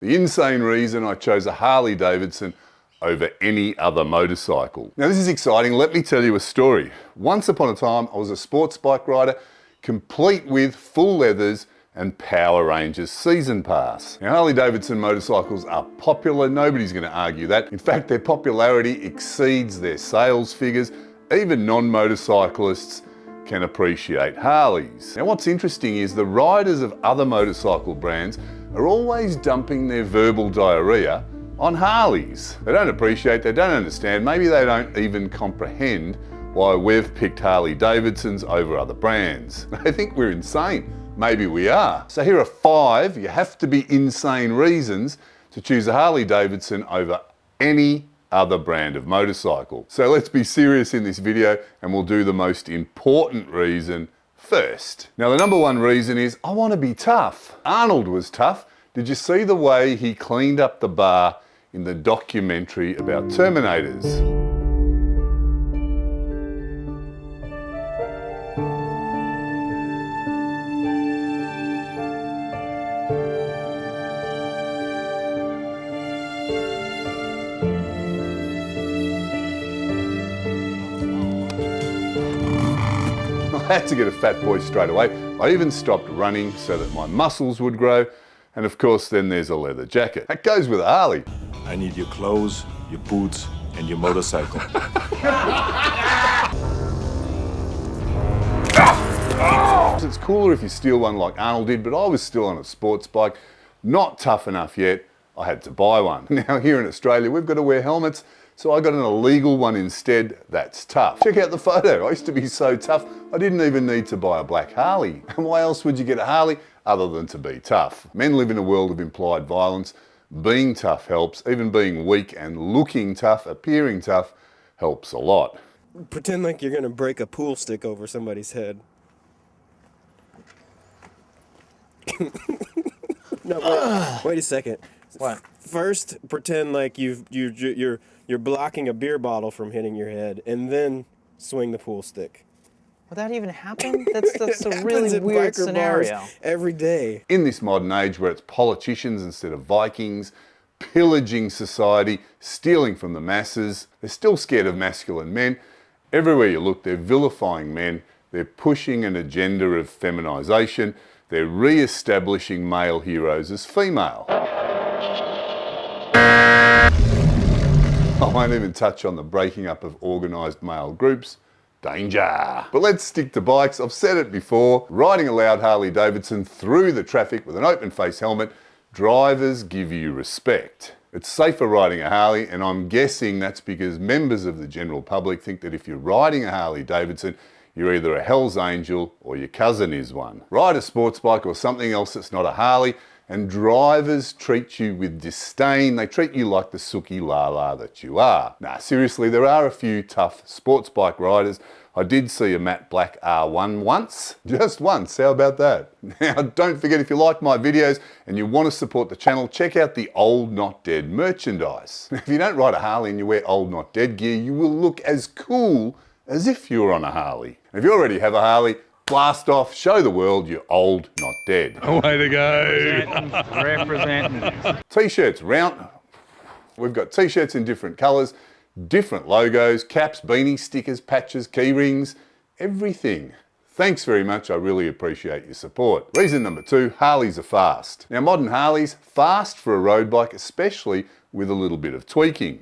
The insane reason I chose a Harley Davidson over any other motorcycle. Now this is exciting, let me tell you a story. Once upon a time I was a sports bike rider, complete with full leathers and Power Rangers season pass. Now Harley Davidson motorcycles are popular, nobody's going to argue that. In fact, their popularity exceeds their sales figures. Even non-motorcyclists can appreciate Harleys. Now what's interesting is the riders of other motorcycle brands are always dumping their verbal diarrhea on Harleys. They don't appreciate, they don't understand, maybe they don't even comprehend why we've picked Harley Davidsons over other brands. They think we're insane. Maybe we are. So here are 5, you have to be insane reasons to choose a Harley Davidson over any other brand of motorcycle. So let's be serious in this video and we'll do the most important reason first. Now the number 1 reason is I want to be tough. Arnold was tough. Did you see the way he cleaned up the bar in the documentary about Terminators? I had to get a fat boy straight away. I even stopped running so that my muscles would grow. And of course, then there's a leather jacket. That goes with a Harley. I need your clothes, your boots, and your motorcycle. It's cooler if you steal one like Arnold did, but I was still on a sports bike, not tough enough yet. I had to buy one. Now here in Australia, we've got to wear helmets, so I got an illegal one instead. That's tough. Check out the photo. I used to be so tough, I didn't even need to buy a black Harley. And why else would you get a Harley other than to be tough? Men live in a world of implied violence. Being tough helps. Even being weak and looking tough, appearing tough, helps a lot. Pretend like you're gonna break a pool stick over somebody's head. No, wait a second. What? First, pretend like you're blocking a beer bottle from hitting your head, and then swing the pool stick. Would that even happen? That's a Happens really at weird biker scenario. bars every day. In this modern age where it's politicians instead of Vikings, pillaging society, stealing from the masses, they're still scared of masculine men. Everywhere you look, they're vilifying men. They're pushing an agenda of feminisation. They're re-establishing male heroes as female. I won't even touch on the breaking up of organised male groups. Danger. But let's stick to bikes. I've said it before, riding a loud Harley Davidson through the traffic with an open face helmet, drivers give you respect. It's safer riding a Harley, and I'm guessing that's because members of the general public think that if you're riding a Harley Davidson, you're either a Hell's Angel or your cousin is one. Ride a sports bike or something else that's not a Harley, and drivers treat you with disdain. They treat you like the sookie lala that you are. Nah, seriously, there are a few tough sports bike riders. I did see a matte black R1 once, just once, how about that? Now, don't forget, if you like my videos and you want to support the channel, check out the Old Not Dead merchandise. If you don't ride a Harley and you wear Old Not Dead gear, you will look as cool as if you were on a Harley. And if you already have a Harley, blast off, show the world you're old, not dead. Way to go. Representing. T-shirts, we've got t-shirts in different colours, different logos, caps, beanies, stickers, patches, key rings, everything. Thanks very much, I really appreciate your support. Reason number 2, Harleys are fast. Now modern Harleys, fast for a road bike, especially with a little bit of tweaking.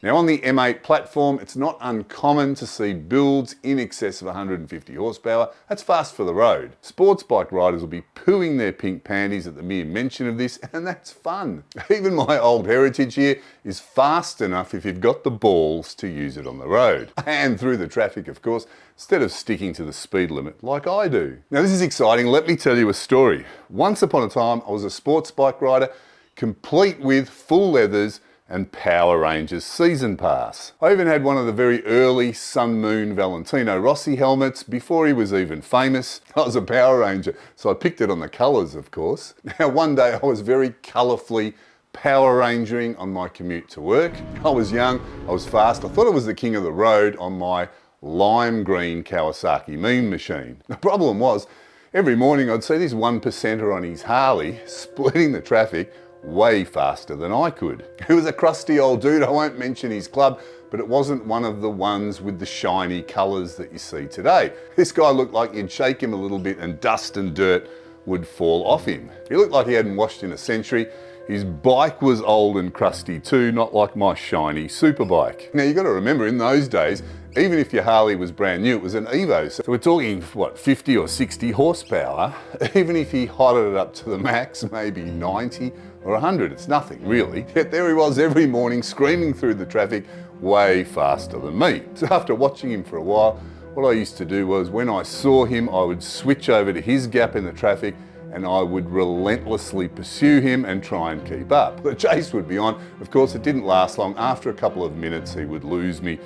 Now on the M8 platform, it's not uncommon to see builds in excess of 150 horsepower. That's fast for the road. Sports bike riders will be pooing their pink panties at the mere mention of this, and that's fun. Even my old Heritage here is fast enough if you've got the balls to use it on the road. And through the traffic, of course, instead of sticking to the speed limit like I do. Now this is exciting, let me tell you a story. Once upon a time, I was a sports bike rider, complete with full leathers and Power Rangers season pass. I even had one of the very early Sun Moon Valentino Rossi helmets before he was even famous. I was a Power Ranger, so I picked it on the colours, of course. Now one day I was very colourfully Power Rangering on my commute to work. I was young, I was fast, I thought I was the king of the road on my lime green Kawasaki Mean Machine. The problem was, Every morning I'd see this 1%er on his Harley splitting the traffic way faster than I could. He was a crusty old dude, I won't mention his club, but it wasn't one of the ones with the shiny colours that you see today. This guy looked like you'd shake him a little bit and dust and dirt would fall off him. He looked like he hadn't washed in a century. His bike was old and crusty too, not like my shiny superbike. Now you got to remember, in those days, even if your Harley was brand new, it was an Evo. So we're talking, what, 50 or 60 horsepower. Even if he hotted it up to the max, maybe 90 or 100, it's nothing really. Yet there he was every morning screaming through the traffic way faster than me. So after watching him for a while, what I used to do was when I saw him, I would switch over to his gap in the traffic and I would relentlessly pursue him and try and keep up. The chase would be on. Of course, it didn't last long. After a couple of minutes, he would lose me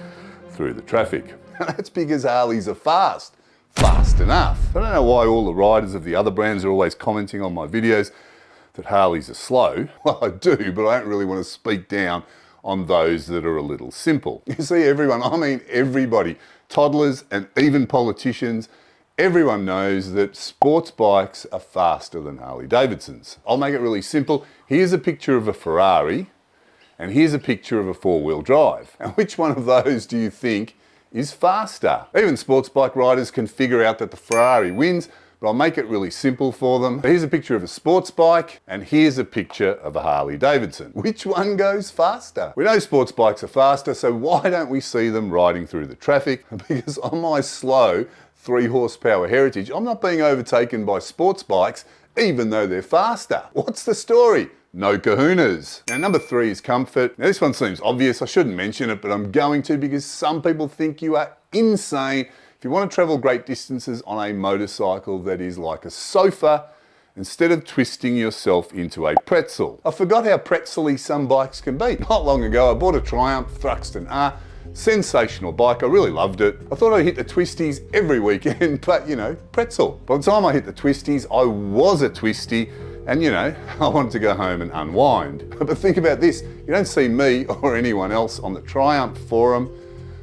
through the traffic. And that's because Harleys are fast enough. I don't know why all the riders of the other brands are always commenting on my videos that Harleys are slow. Well, I do, but I don't really want to speak down on those that are a little simple. You see, everyone, I mean everybody, toddlers and even politicians, everyone knows that sports bikes are faster than Harley Davidsons. I'll make it really simple. Here's a picture of a Ferrari and here's a picture of a four-wheel drive. And which one of those do you think is faster? Even sports bike riders can figure out that the Ferrari wins, but I'll make it really simple for them. Here's a picture of a sports bike and here's a picture of a Harley Davidson. Which one goes faster? We know sports bikes are faster, so why don't we see them riding through the traffic? Because on my slow 3 horsepower Heritage, I'm not being overtaken by sports bikes, even though they're faster. What's the story? No kahunas. Now, number 3 is comfort. Now, this one seems obvious. I shouldn't mention it, but I'm going to because some people think you are insane if you want to travel great distances on a motorcycle that is like a sofa instead of twisting yourself into a pretzel. I forgot how pretzel-y some bikes can be. Not long ago, I bought a Triumph Thruxton R. Sensational bike, I really loved it. I thought I'd hit the twisties every weekend, but you know, pretzel. By the time I hit the twisties, I was a twisty, and you know, I wanted to go home and unwind. But think about this, you don't see me or anyone else on the Triumph forum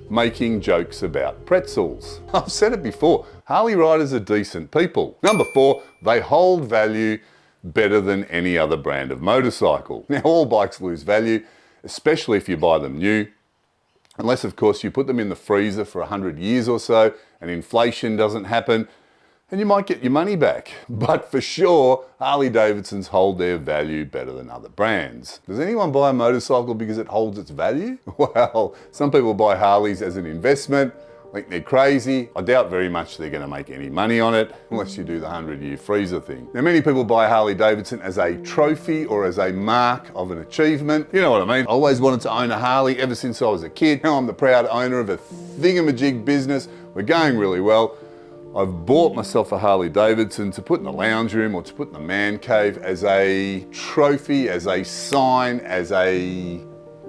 making jokes about pretzels. I've said it before, Harley riders are decent people. Number 4, they hold value better than any other brand of motorcycle. Now, all bikes lose value, especially if you buy them new. Unless, of course, you put them in the freezer for 100 years or so and inflation doesn't happen, and you might get your money back. But for sure, Harley Davidsons hold their value better than other brands. Does anyone buy a motorcycle because it holds its value? Well, some people buy Harleys as an investment. I think they're crazy. I doubt very much they're going to make any money on it, unless you do the 100-year freezer thing. Now, many people buy Harley Davidson as a trophy or as a mark of an achievement. You know what I mean? I always wanted to own a Harley ever since I was a kid. Now I'm the proud owner of a thingamajig business. We're going really well. I've bought myself a Harley Davidson to put in the lounge room or to put in the man cave as a trophy, as a sign, as a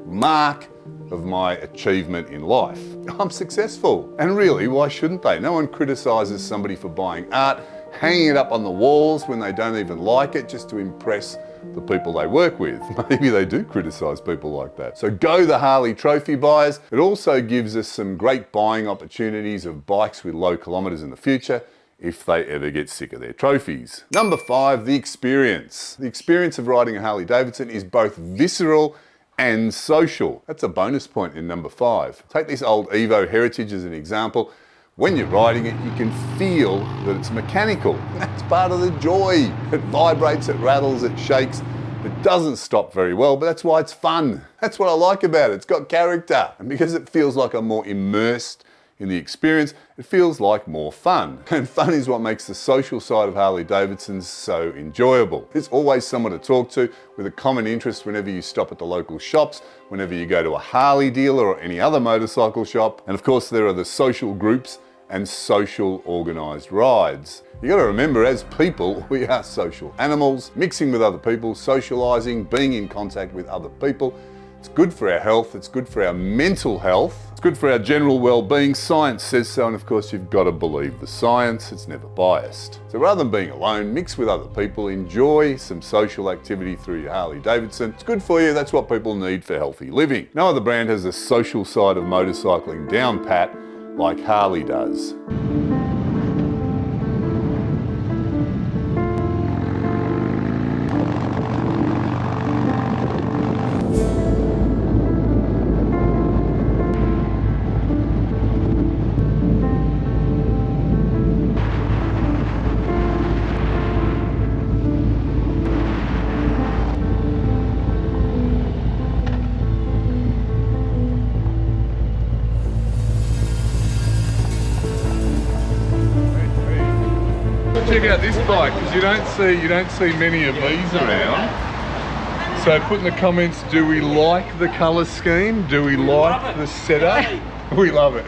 mark of my achievement in life. I'm successful. And really, why shouldn't they? No one criticizes somebody for buying art, hanging it up on the walls when they don't even like it just to impress the people they work with. Maybe they do criticize people like that. So go the Harley trophy buyers. It also gives us some great buying opportunities of bikes with low kilometers in the future if they ever get sick of their trophies. Number 5, the experience. The experience of riding a Harley Davidson is both visceral and social. That's a bonus point in number 5. Take this old Evo Heritage as an example. When you're riding it, you can feel that it's mechanical. That's part of the joy. It vibrates, it rattles, it shakes. It doesn't stop very well, but that's why it's fun. That's what I like about it. It's got character. And because it feels like I'm more immersed in the experience, it feels like more fun. And fun is what makes the social side of Harley Davidsons so enjoyable. There's always someone to talk to with a common interest whenever you stop at the local shops, whenever you go to a Harley dealer or any other motorcycle shop. And of course, there are the social groups and social organised rides. You got to remember, as people, we are social animals, mixing with other people, socialising, being in contact with other people. It's good for our health, it's good for our mental health, it's good for our general well-being. Science says so, and of course you've got to believe the science, it's never biased. So rather than being alone, mix with other people, enjoy some social activity through your Harley Davidson. It's good for you, that's what people need for healthy living. No other brand has the social side of motorcycling down pat like Harley does. check out this bike because you don't see many of these around. So put in the comments, do we like the colour scheme? Do we like the setup? We love it.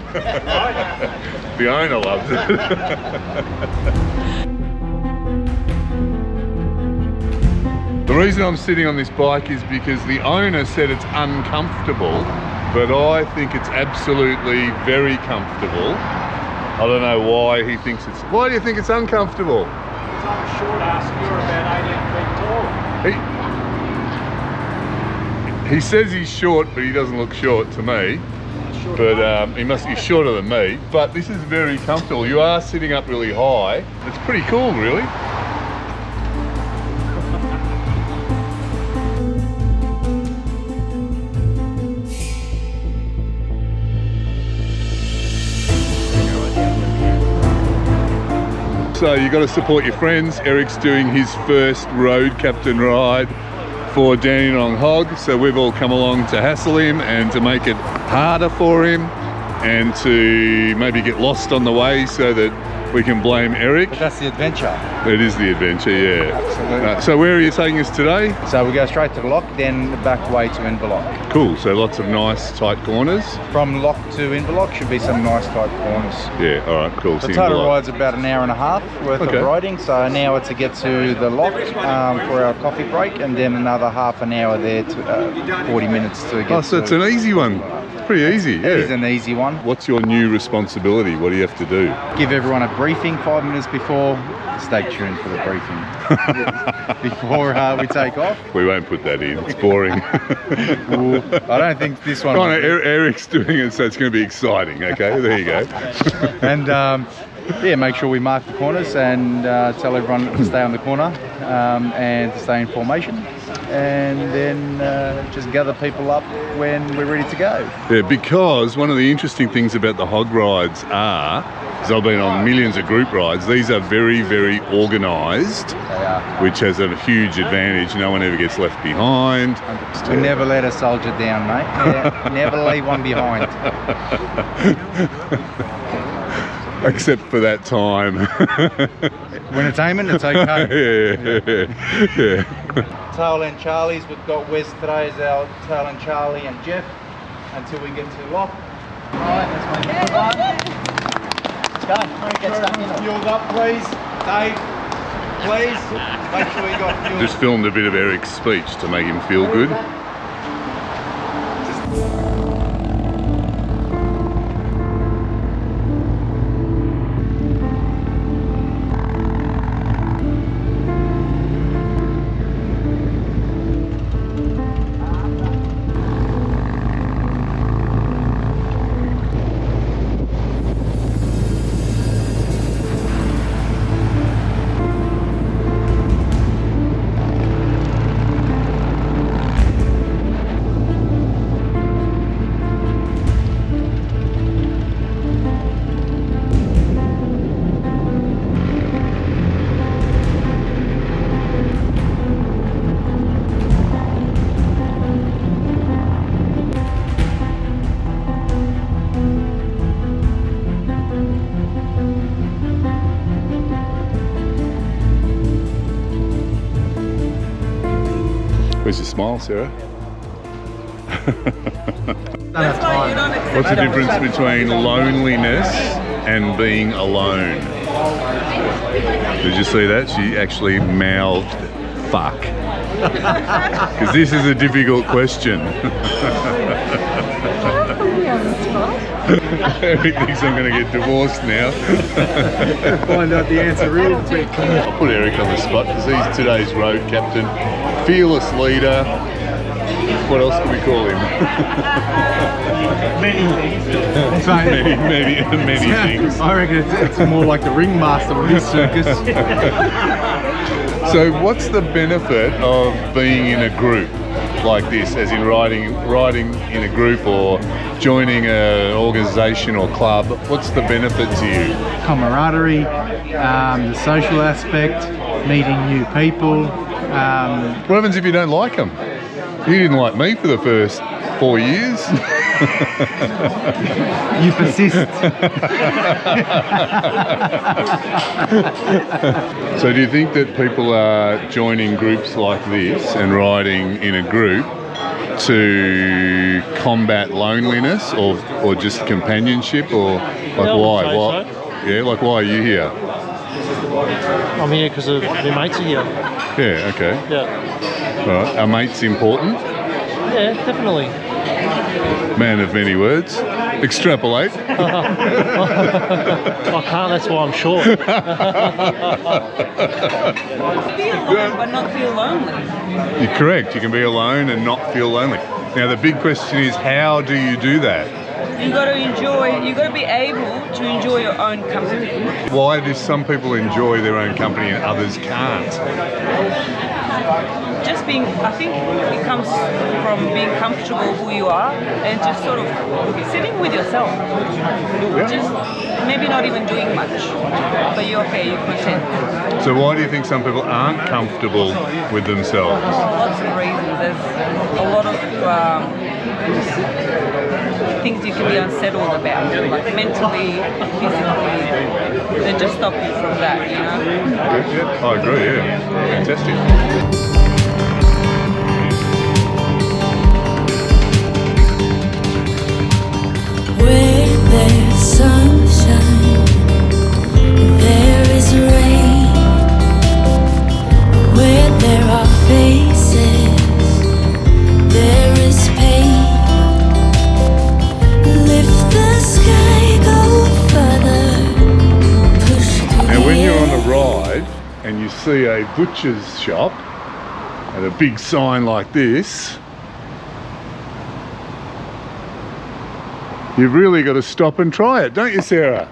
The owner loves it. The reason I'm sitting on this bike is because the owner said it's uncomfortable, but I think it's absolutely very comfortable. I don't know why he thinks it's... Why do you think it's uncomfortable? Because I'm a short ass and you're about 8 feet tall. He says he's short, but he doesn't look short to me. But he must be shorter than me. But this is very comfortable. You are sitting up really high. It's pretty cool, really. So you got to support your friends. Eric's doing his first road captain ride for Dandenong Hog, so we've all come along to hassle him and to make it harder for him and to maybe get lost on the way so that we can blame Eric. But that's the adventure. It is the adventure, yeah. Absolutely. So where are you taking us today? So we go straight to the lock, then the back way to Inverloch. Cool, so lots of nice tight corners. From lock to Inverloch should be some nice tight corners. Yeah, all right, cool. The total ride's about an hour and a half worth of riding, so an hour to get to the lock for our coffee break, and then another half an hour there to 40 minutes to get Oh, so it's an easy one. It's pretty easy, yeah. It is an easy one. What's your new responsibility? What do you have to do? Give everyone a briefing 5 minutes before. Stay tuned for the briefing before we take off. We won't put that in, it's boring. Ooh, I don't think this one... Oh, no, Eric's doing it, so it's going to be exciting, okay? There you go. And yeah, make sure we mark the corners and tell everyone to stay on the corner and to stay in formation, and then just gather people up when we're ready to go. Yeah, because one of the interesting things about the hog rides are, because I've been on millions of group rides, these are very, very organised, which has a huge advantage. No one ever gets left behind. We never let a soldier down, mate. Yeah, never leave one behind. Except for that time. When it's aiming, it's okay. Yeah. Tail and Charlie's, we've got Wes today as our Tail and Charlie and Jeff until we get to lock. Alright, let's make it fun. Let's go. Get stuck in. Fueled up, please. Dave, please. Make sure you got fuel. Just filmed a bit of Eric's speech to make him feel good. Where's your smile, Sarah? What's the difference between loneliness and being alone? Did you see that? She actually mouthed fuck. Because this is a difficult question. Eric thinks I'm going to get divorced now. Find out the answer real quick. I'll put Eric on the spot because he's today's road captain, fearless leader. What else can we call him? Many things. many things. I reckon it's more like the ringmaster of this circus. So what's the benefit of being in a group like this, as in riding in a group or joining an organisation or club? What's the benefit to you? Camaraderie, the social aspect, meeting new people. What happens if you don't like them? You didn't like me for the first 4 years. You persist. So do you think that people are joining groups like this and riding in a group to combat loneliness or just companionship, or like why? Why? Yeah, like why are you here? I'm here because of my mates are here. Yeah, okay. Yeah. All right. Are mates important? Yeah, definitely. Man of many words. Extrapolate. I can't, that's why I'm short. Feel alone but not feel lonely. You're correct. You can be alone and not feel lonely. Now the big question is, how do you do that? You got to enjoy, you got to be able to enjoy your own company. Why do some people enjoy their own company and others can't? Just being, I think it comes from being comfortable who you are and just sort of sitting with yourself. Just maybe not even doing much, but you're okay, you're content. So why do you think some people aren't comfortable with themselves? Lots of reasons. There's a lot of things you can be unsettled about, like mentally, physically, that just stop you from that, you know? Yeah, I agree, yeah. Fantastic. Where there's sunshine, there is rain. Where there are faces, there is pain. Lift the sky, go further, push through. Now when you're on a ride and you see a butcher's shop and a big sign like this, you've really got to stop and try it, don't you, Sarah?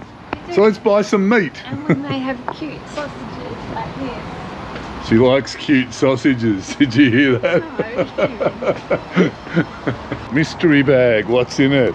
So let's buy some meat. And when they have cute sausages like this. She likes cute sausages. Did you hear that? No, Mystery bag, what's in it?